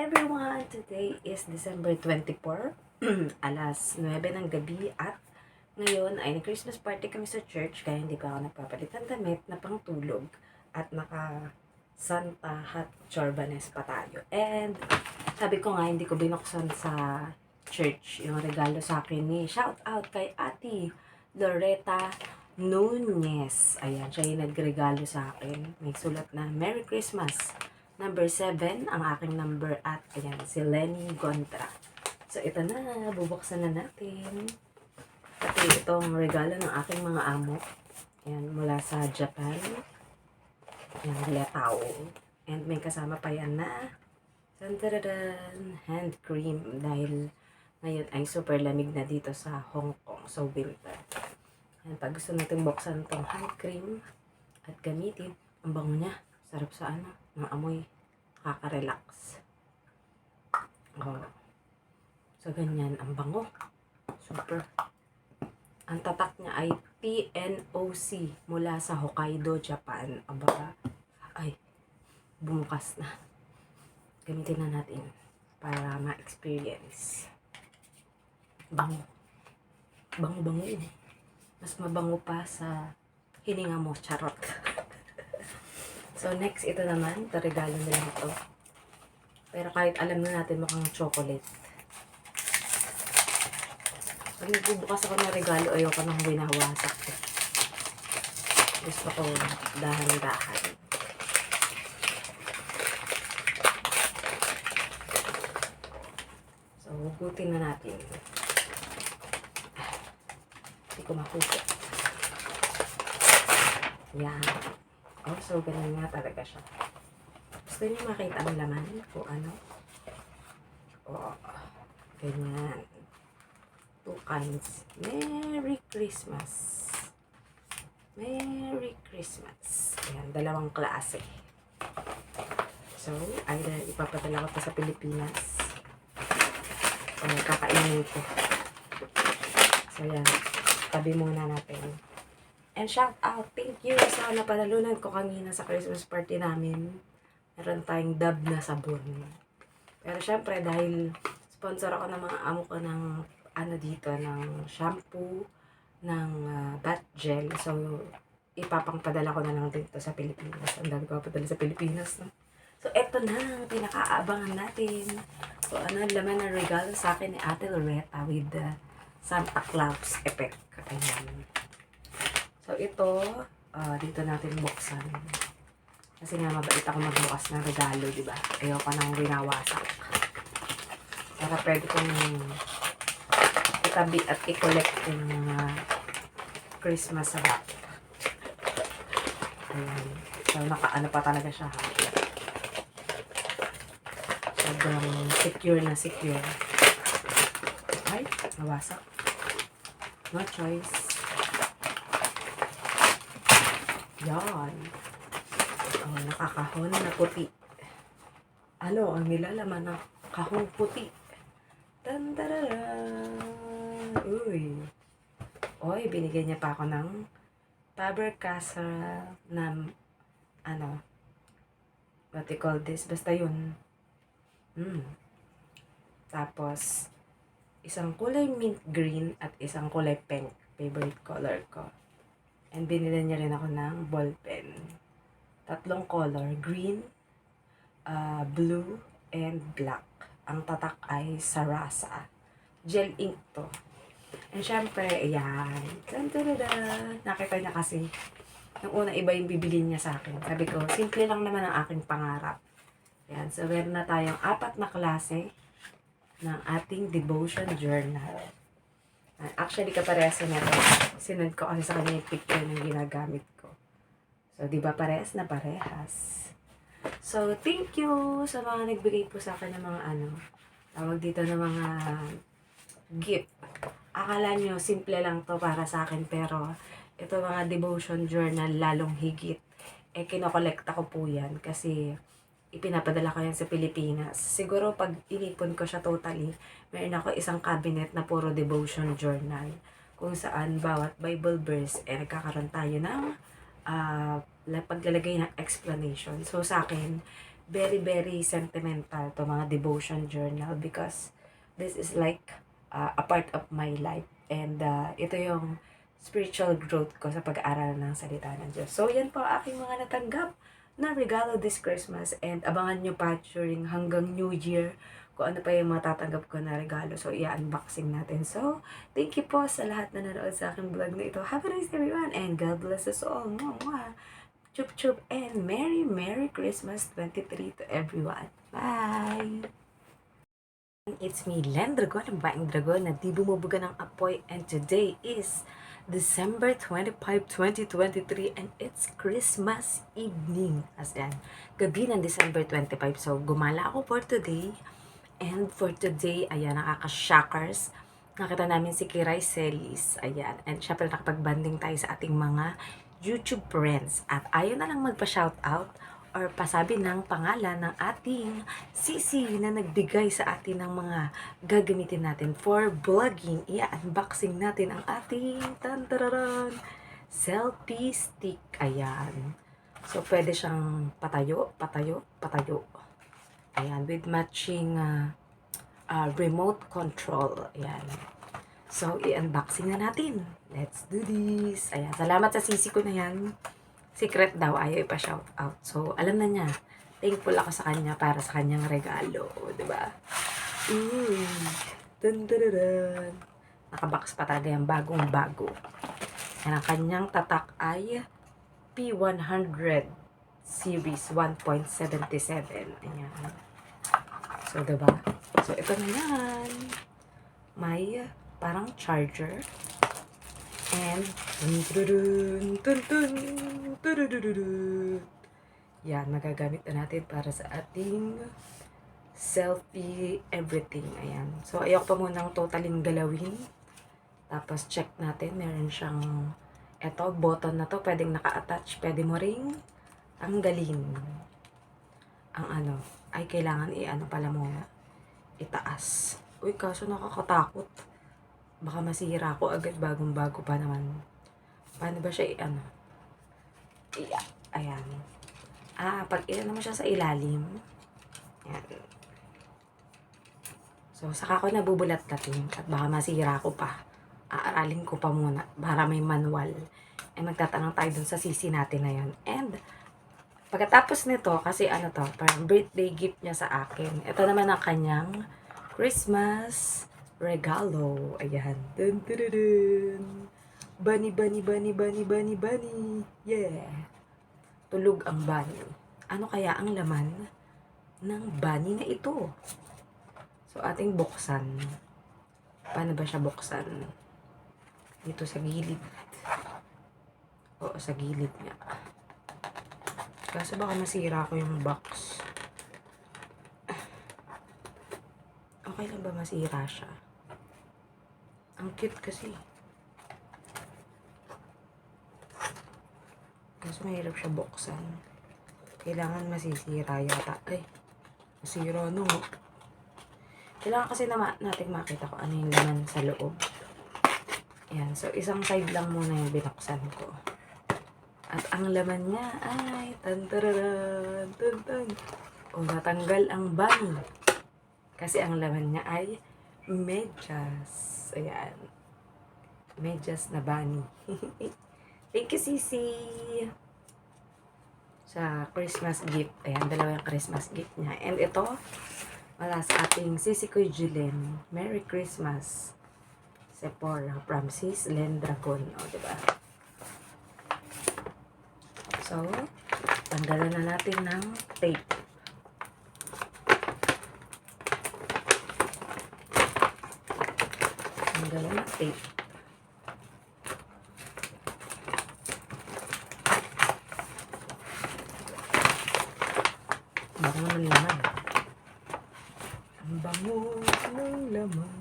everyone! Today is December 24, alas 9 ng gabi at ngayon ay nag-Christmas party kami sa church kaya hindi pa ako nagpapalit ng damit na pangtulog at naka Santa hat chorbanes pa tayo. And sabi ko nga hindi ko binuksan sa church yung regalo sa akin ni shout out kay Ate Loretta Nunez. Ayan, siya yung nagregalo sa akin. May sulat na Merry Christmas. Number 7, ang aking number at ayan, si Lenny Gontra. So, ito na, bubuksan na natin. Ito itong regalo ng aking mga amo. Ayan, mula sa Japan. Ayan, Letao. And may kasama pa yan na tantaradan, hand cream dahil ngayon ay super lamig na dito sa Hong Kong. So, winter. Ayan, pag gusto natin buksan itong hand cream at gamitin, ang bango niya. Sarap sa ng amoy, kaka-relax. Oh. So, ganyan, ang bango. Super. Ang tatak niya ay PNOC mula sa Hokkaido, Japan. Aba, ay, bumukas na. Gamitin na natin para ma-experience. Bango. Bango-bango yun. Mas mabango pa sa hininga mo, charot. So, next, ito naman. Ito, regalo nila ito. Pero kahit alam na natin mukhang chocolate. Pag nagbubukas ako ng regalo, ayoko nang winawasak. Gusto ko dahan-dahan. So, hugutin na natin. Hindi ko makuha. Yan. Oh, so ganun nga talaga siya. Gusto niyo makita ang laman kung ano? Oh, ganyan. 2 kinds. Merry Christmas. Merry Christmas. Ayan, 2 klase. So, either ipapadala ko pa sa Pilipinas o kakainin ko. So, yan. Tabi muna natin. And shout out, thank you sa napanalunan ko kanina sa Christmas party namin. Meron tayong dab na sabon. Pero syempre, dahil sponsor ako ng mga amo ko ng dito, ng shampoo, ng bath gel. So, ipapangpadala ko na lang dito sa Pilipinas. Ang dami ko padala sa Pilipinas. No? So, eto na ang pinakaabangan natin. So, laman ng regalo sa akin ni Ate Loretta with the Santa Claus effect. Ayan. So, ito, dito natin buksan. Kasi nga, mabait ako magbukas ng regalo, di ba? Ayoko nang winawasak. Para pwede kong itabi at i-collect yung mga Christmas wrap. Ayan. So, nakaano pa talaga siya. Sobrang secure na secure. Ay, nawasak. No choice. Yan. Oh, nakakahon na puti. Ano ang nilalaman ng kahong puti? Tandararan! Uy. Oy, binigyan niya pa ako ng Faber-Castell na what you call this? Basta yun. Tapos, isang kulay mint green at isang kulay pink. Favorite color ko. And binili niya rin ako ng ball pen. 3 color, green, blue, and black. Ang tatak ay Sarasa. Gel ink to. And syempre, ayan. Nakita niya kasi. Nung una, iba yung bibili niya sa akin. Sabi ko, simple lang naman ang aking pangarap. Ayan. So, meron na tayong 4 na klase ng ating devotion journal. Actually, kaparehas na ito. Sinend ko kasi sa kanya yung picture ng ginagamit ko. So, di ba parehas na parehas? So, thank you sa mga nagbigay po sa akin ng mga tawag dito ng mga gift. Akala nyo, simple lang to para sa akin, pero ito mga devotion journal, lalong higit. Kinokolekta ko po yan kasi ipinapadala ko yan sa Pilipinas. Siguro pag inipon ko siya totally, meron ako isang cabinet na puro devotion journal. Kung saan bawat Bible verse, nagkakaroon tayo ng paglalagay ng explanation. So sa akin, very, very sentimental to mga devotion journal because this is like a part of my life. And ito yung spiritual growth ko sa pag-aaral ng salita ng Diyos. So, yan po aking mga natanggap na regalo this Christmas. And abangan nyo pa during hanggang New Year kung ano pa yung matatanggap ko na regalo. So, i-unboxing natin. So, thank you po sa lahat na nanood sa aking vlog na ito. Have a nice day everyone and God bless us all. Mwah, mwah. Chup chup and Merry Merry Christmas 23 to everyone. Bye! It's me, Len Dragon, ang baing dragon na di bumubuga ng apoy, and today is December 25, 2023 and it's Christmas evening. As in, gabi ng December 25. So, gumala ako for today. And for today, ayan, nakaka-shockers. Nakita namin si Kiray Celis. Ayan. And syempre nakapag-banding tayo sa ating mga YouTube friends. At ayaw na lang magpa-shoutout or pasabi ng pangalan ng ating Sisi na nagbigay sa atin ng mga gagamitin natin for vlogging. I-unboxing natin ang ating tantararan selfie stick. Ayan. So, pwede siyang patayo, patayo, patayo. Ayan, with matching remote control. Ayan. So, i-unboxing na natin. Let's do this. Ayan, salamat sa sisi ko na yan. Secret daw, ayaw ipa-shout out. So, alam na niya. Thankful ako sa kanya para sa kanyang regalo. Diba? Dun, dun, dun, dun. Nakabox pa talaga yung bagong-bago. Yan, ang kanyang tatak ay P100 Series 1.77. Ayan. So, diba? So, ito na yan. May parang charger. And, yan, magagamit na natin para sa ating selfie everything. Ayan. So, ayoko pa munang totaling galawin. Tapos, check natin. Meron siyang eto, button na to. Pwedeng naka-attach. Pwede mo ring tanggalin. Ang ano, ay kailangan i-ano pala muna. Itaas. Uy, kaso nakakatakot. Baka masira ako agad bagong-bago pa naman. Paano ba siya i-ano? Ayan. Pag i-ano mo siya sa ilalim. Ayan. So, saka ko nabubulat-latin at baka masira ko pa. Aaralin ko pa muna para may manual. Magtatanong tayo dun sa sisi natin na yun. And, pagkatapos nito, kasi ano to, parang birthday gift niya sa akin. Ito naman ang kanyang Christmas regalo. Ayan. Dun, dun, dun, dun. Bunny, bunny, bunny, bunny, bunny, bunny. Yeah. Tulog ang bunny. Ano kaya ang laman ng bunny na ito? So, ating buksan. Paano ba siya buksan? Dito sa gilid. Oo, sa gilid niya. Kaso baka masira ko yung box. Okay lang ba masira siya? Ang cute kasi. Kaso mahirap siya buksan. Kailangan masisira yata. Ay, masira no. Kailangan kasi natin makita ko ano yung laman sa loob. Ayan, so isang side lang muna yung binuksan ko. At ang laman niya ay tantararan, tantan. O, natanggal ang bunny. Kasi ang laman niya ay medyas. Ayan. Medyas na bunny. Thank you, Sisi. Sa Christmas gift. Ayan, dalawa yung Christmas gift niya. And ito, wala sa ating Sisi ko Julen. Merry Christmas. Sephora from Sis Len Dragon. O, diba? So, tanggalan na natin ng tape. Tanggalan ng tape. Bango ng laman. Ang bango ng laman.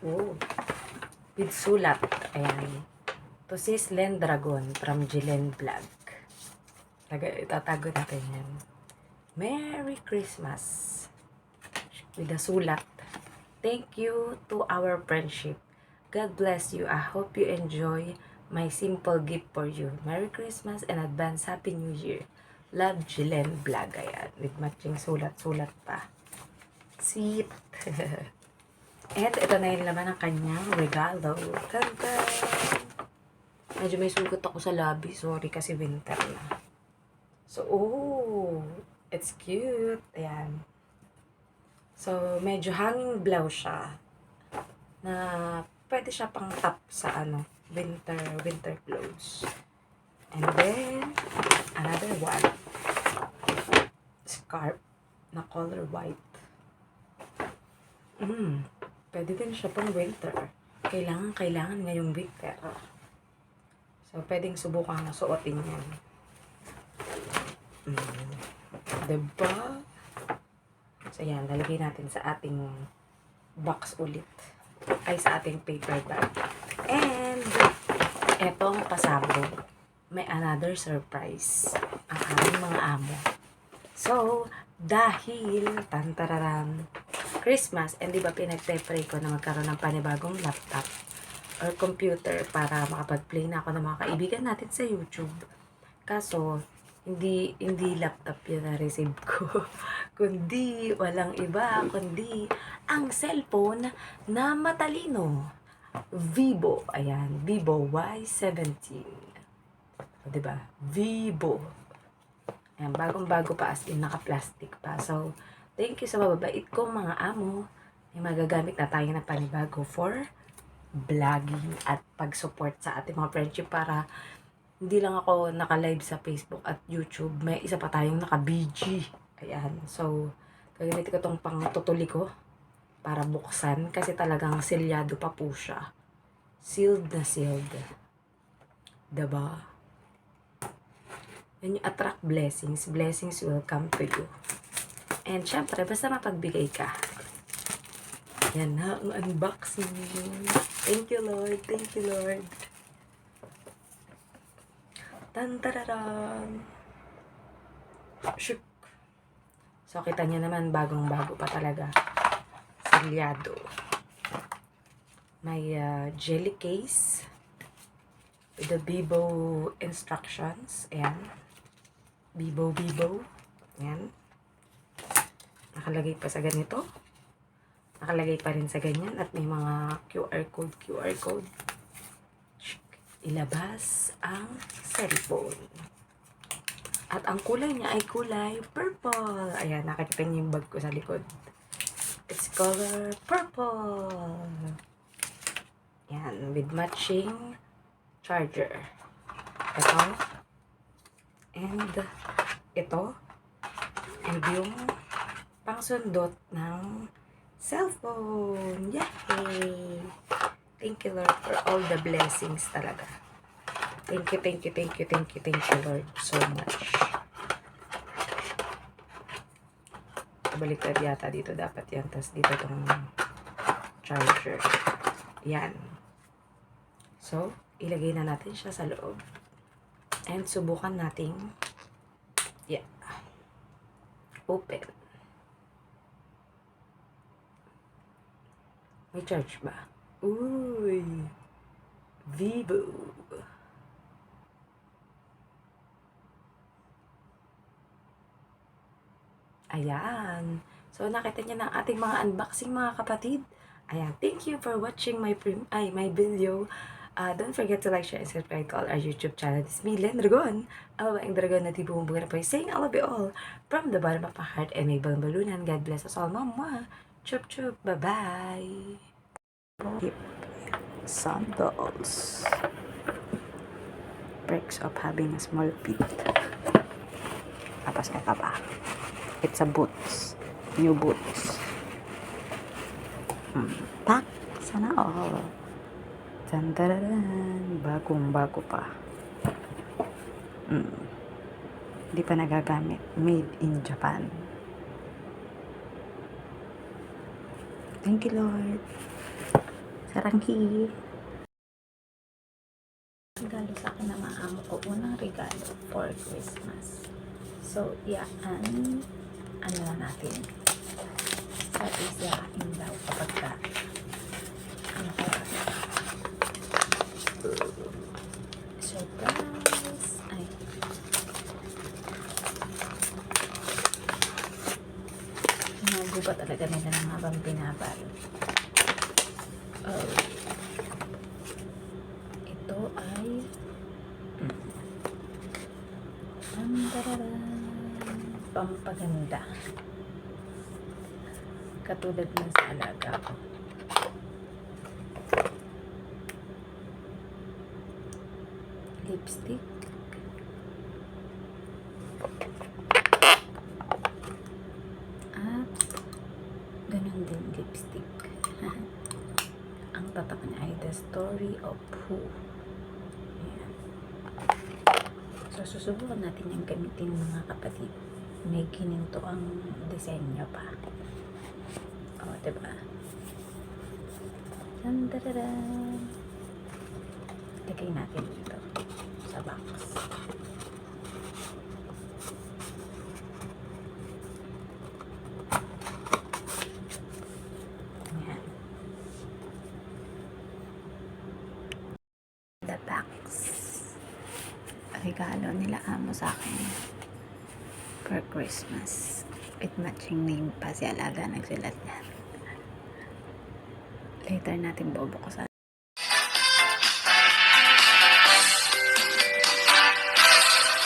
Oh, with sulat. Ayan. To Sis Len Dragon from Jilen Vlog. Itatago natin yan. Merry Christmas. With a sulat. Thank you to our friendship. God bless you. I hope you enjoy my simple gift for you. Merry Christmas and advance Happy New Year. Love, Jilen Vlog. Ayan. With matching sulat-sulat pa. Sweet. And ito na yung laman ng kanyang regalo. Tanta! Medyo may sugat ako sa labi. Sorry kasi winter na. So, oh! It's cute. Ayan. So, medyo hanging blouse siya. Na pwede siya pang top sa winter clothes. And then, another one. Scarf na color white. Pwede din siya pang winter. Kailangan ngayong winter. So, pwedeng subukan na suotin yan. Diba? So, yan. Lalagay natin sa ating box ulit. Ay, sa ating paper bag. And, etong pasabog. May another surprise. Ang aming mga amo. So, dahil, tantararam, Christmas, and di ba pinagpe-pray ko na magkaroon ng panibagong laptop or computer para makapag-play na ako ng mga kaibigan natin sa YouTube. Kaso, hindi laptop yun na-receive ko. Kundi, walang iba, kundi ang cellphone na matalino. Vivo. Ayan, Vivo Y17. O, diba? Vivo. Ayan, bagong-bago pa, as in naka-plastic pa. So, thank you sa mababait kong mga amo. May magagamit na tayo na panibago for vlogging at pag-support sa ating mga friendship para hindi lang ako naka-live sa Facebook at YouTube. May isa pa tayong naka-BG. Ayan. So, gagamitin ko itong pang-tutuli ko para buksan kasi talagang selyado pa po siya. Sealed na sealed. Diba? When you attract blessings, blessings will come to you. And syempre, basta mapagbigay ka. Yan na ang unboxing. Thank you, Lord. Thank you, Lord. Tantararan. Shook. So, kita niya naman, bagong-bago pa talaga. Selyado. May jelly case with the Vivo instructions. Ayan. Vivo. Ayan. Nakalagay pa sa ganito. Nakalagay pa rin sa ganyan. At may mga QR code. Ilabas ang cellphone. At ang kulay niya ay kulay purple. Ayan, nakikita niyo yung bag ko sa likod. It's color purple. Ayan, with matching charger. Ito. And ito. And yung pangsundot ng cellphone. Yay! Thank you, Lord, for all the blessings talaga. Thank you, Lord, so much. Baliktad yata dito. Dapat yan. Tapos dito itong charger. Yan. So, ilagay na natin siya sa loob. And subukan nating open. May charge ba? Uy! Vivo. Ayan. So, nakita niyo na ating mga unboxing, mga kapatid. Ayan. Thank you for watching my video. Don't forget to like, share, and subscribe to all our YouTube channel. This is me, Len Dragon. Ang dragon na tibong buhay na po. Saying I love you all from the bottom of my heart and may balunan. God bless us all. Mama. Chup chup. Bye-bye. Sandals. Breaks of having a small feet. Tapos ito pa. It's a boots. New boots. Tak. Sana all. Tantararan. Bagong-bago pa. Hindi pa nagagamit. Made in Japan. Thank you, Lord. Saranghi. Regalo sa akin ng mga amo ko. Unang regalo for Christmas. So, yan. Ano na natin? At isyahin daw kapag ka. Ano kaya? Surprise! Ay. Sinabi pa talaga nila ng habang binabalot. Oh. Ito ay pampaganda. Katulad ng sa alaga ko. Lipstick. At ganun din lipstick. Ang tatak niya ay The Story of Who. Ayan. So, susubukan natin yung gamitin mga kapatid. May gininto ang disenyo pa. O, diba? Tandararan! Lagay natin dito sa box. Ayan. The box. Regalo nila amo sa akin for Christmas. With matching name pa si Alaga nagsulat niyan. Later natin bubukusan.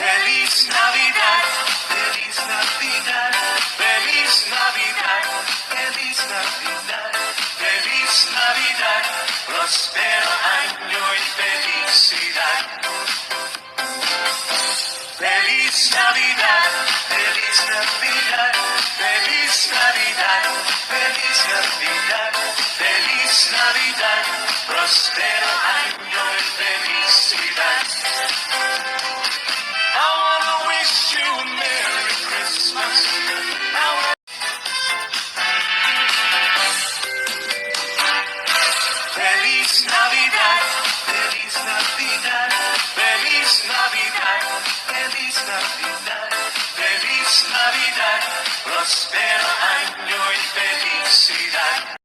Feliz Navidad, Feliz Navidad, Feliz Navidad, Feliz Navidad, Feliz Navidad, prospero año y felicidad. Feliz Navidad, Feliz Navidad, Feliz Navidad, Feliz Navidad, Feliz Navidad, prospero año y felicidad. I wanna wish you a Merry Christmas. Feliz Navidad, Feliz Navidad, Feliz Navidad, Feliz Navidad, Feliz Navidad, prospero año y felicidad.